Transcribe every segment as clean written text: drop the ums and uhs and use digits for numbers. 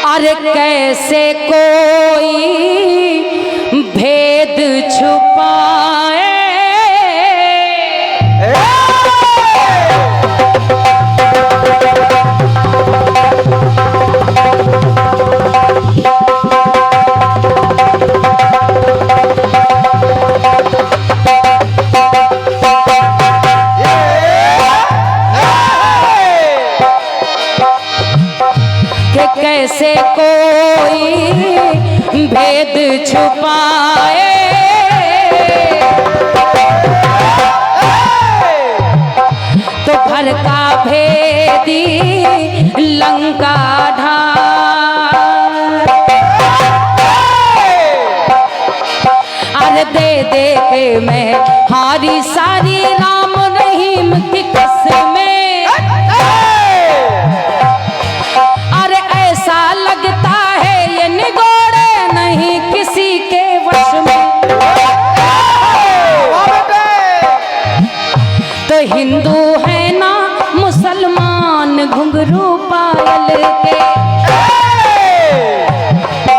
अरे कैसे कोई भेद छुपाए, कैसे कोई भेद छुपाए, तो घर का भेदी लंका ढाल। अरे दे दे के मैं हारी सारी राम रहीम की कसमें, लगता है ये निगोड़े नहीं किसी के वश में। तो हिंदू है ना मुसलमान घुंघरू पायल के,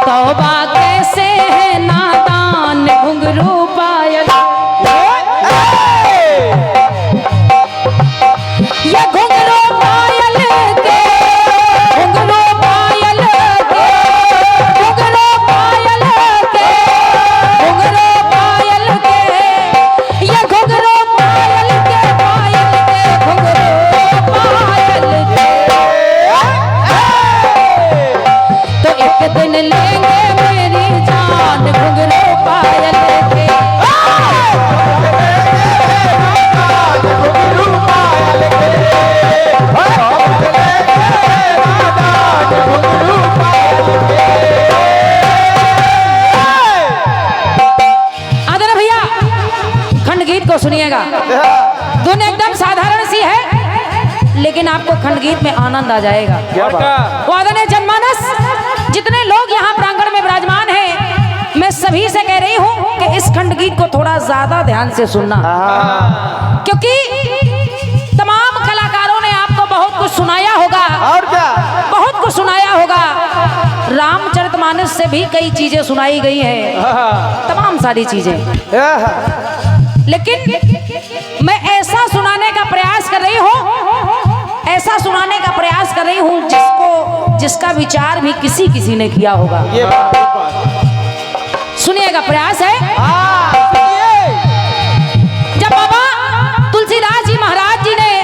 तौबा कैसे है नादान घुंघरू पायल। ये घुंघरू पायल के, दिन लेंगे मेरी जान घुंघरू पायल के। आदर भैया खंड गीत को सुनिएगा। धुन एकदम साधारण सी है लेकिन आपको खंड गीत में आनंद आ जाएगा। वो आदरणीय जनमानस जितने लोग यहाँ प्रांगण में विराजमान हैं, मैं सभी से कह रही हूँ कि इस खंड गीत को थोड़ा ज्यादा ध्यान से सुनना, क्योंकि तमाम कलाकारों ने आपको बहुत कुछ सुनाया होगा और क्या बहुत कुछ सुनाया होगा। रामचरितमानस से भी कई चीजें सुनाई गई हैं, तमाम सारी चीजें, लेकिन मैं ऐसा सुनाने का प्रयास कर रही हूँ, ऐसा सुनाने का प्रयास कर रही हूँ जिसका विचार भी किसी ने किया होगा। सुनिएगा, प्रयास है। जब बाबा तुलसीदास जी महाराज जी ने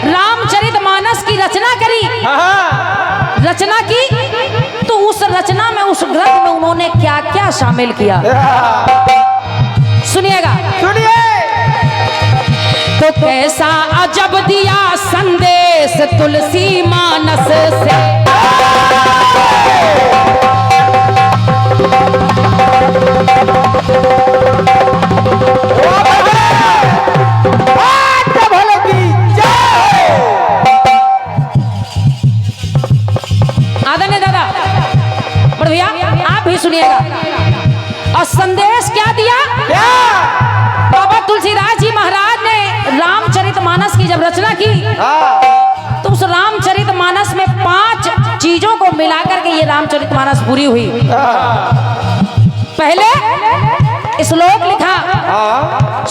रामचरितमानस की रचना की, तो उस रचना में, उस ग्रंथ में उन्होंने क्या क्या शामिल किया, सुनिएगा। तो कैसा अजब दिया संदेश तुलसी मानस से, आदरणीय दादा बड़े भैया आप भी सुनिएगा। और संदेश क्या दिया? बाबा तुलसीदास जी महाराज ने रामचरितमानस की जब रचना की, तो उस रामचरितमानस में 5 चीजों को मिलाकर के ये रामचरितमानस पूरी हुई। पहले श्लोक लिखा,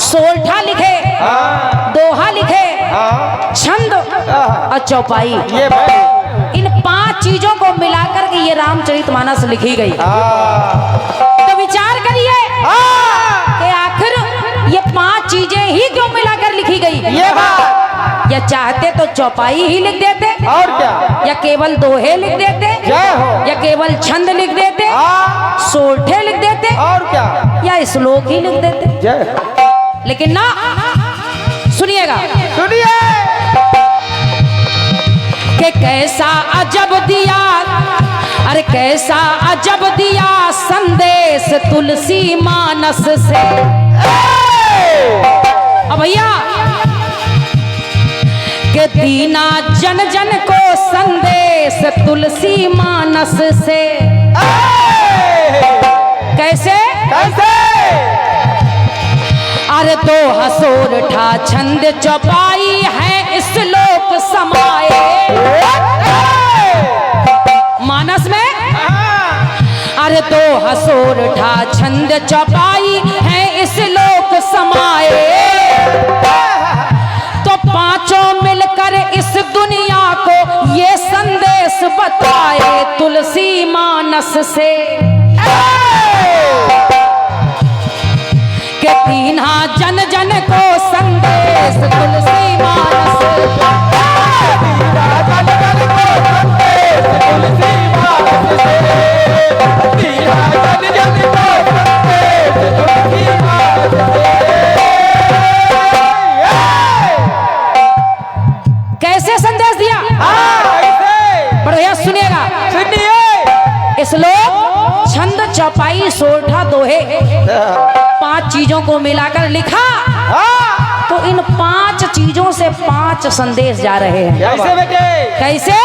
सोलठा लिखे, दोहा लिखे, छंद और चौपाई, इन 5 चीजों को मिलाकर के ये रामचरितमानस लिखी गई। तो विचार करिए कि आखिर ये 5 चीजें ही क्यों मिलाकर लिखी गई? या चाहते तो चौपाई ही लिख देते, और क्या, या केवल दोहे लिख देते, या केवल छंद लिख देते, सोलठे लिख देते, और क्या, या श्लोक ही लिख देते। लेकिन ना, सुनिएगा, सुनिए कि कैसा अजब दिया, अरे कैसा अजब दिया संदेश तुलसी मानस से। अब भैया के दीना जन जन को संदेश तुलसी मानस से। कैसे कैसे? अरे दो हसोर ठा छंद चौपाई है श्लोक समाए मानस में। अरे दो हसोर ठा छंद चौपाई है इस लोक समाए, तो पांचों मिलकर इस दुनिया को ये संदेश बताए तुलसी मानस से कि तीना जन जन को संदेश तुलसी मानस कैसे संदेश दिया? बढ़िया सुनिएगा, श्लोक छंद चौपाई सोरठा दोहे 5 चीजों को मिलाकर लिखा, तो इन 5 चीजों से 5 संदेश जा रहे हैं। कैसे बेटे? कैसे?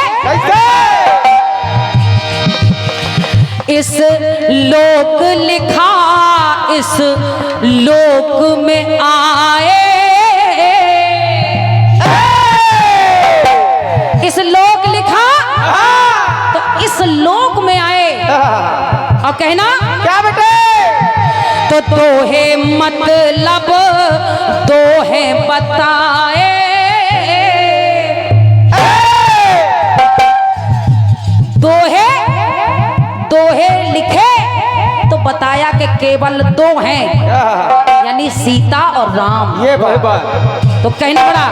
इस लोक लिखा इस लोक में आए, इस लोक लिखा तो इस लोक में आए, और कहना क्या बेटे? तो दोहे मतलब दोहे बताए, दोहे दोहे लिखे तो बताया कि केवल 2 हैं, यानी सीता और राम। ये बात तो कहना पड़ा,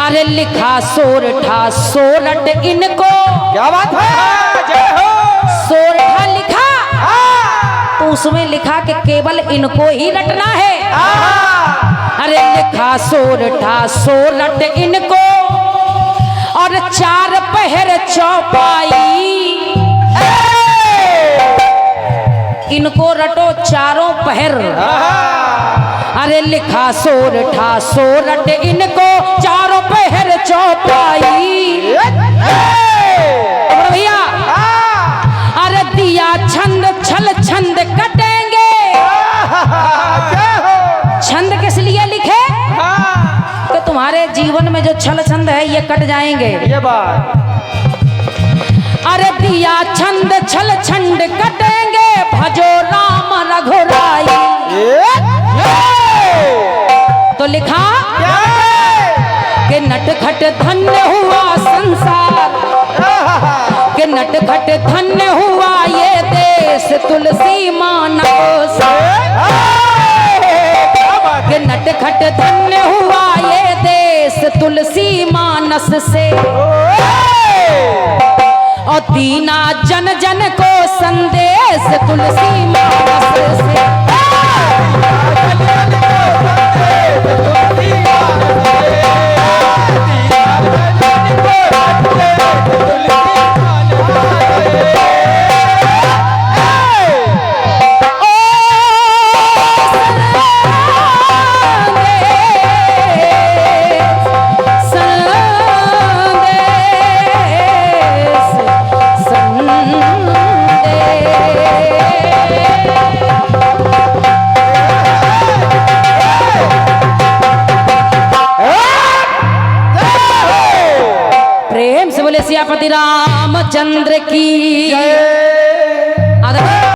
अरे लिखा सोरठा सोरठ इनको, क्या बात है? जय हो। सोरठा लिखा तो उसमें लिखा कि केवल इनको ही रटना है। अरे लिखा सोरठा सोरठ इनको, और 4 पहर चौपाई, इनको रटो चारों पहर। अरे लिखा सोरठा सोरठ इनको, 4 पहर चौपाई। भैया अरे दिया छंद छल छंद कटेंगे, छंद किस लिए लिखे? कि तुम्हारे जीवन में जो छल छंद है ये कट जाएंगे। ये बात। अरे दिया छंद छल छंद कटेंगे, भजो राम रघुराई। तो लिखा कि नटखट धन्य हुआ संसार, कि नटखट धन्य हुआ ये देश तुलसी मानस, कि नटखट धन्य हुआ ये देश तुलसी मानस से, और दीना जन जन को संदेश तुलसी मानस से। सियापति रामचंद्र की जय।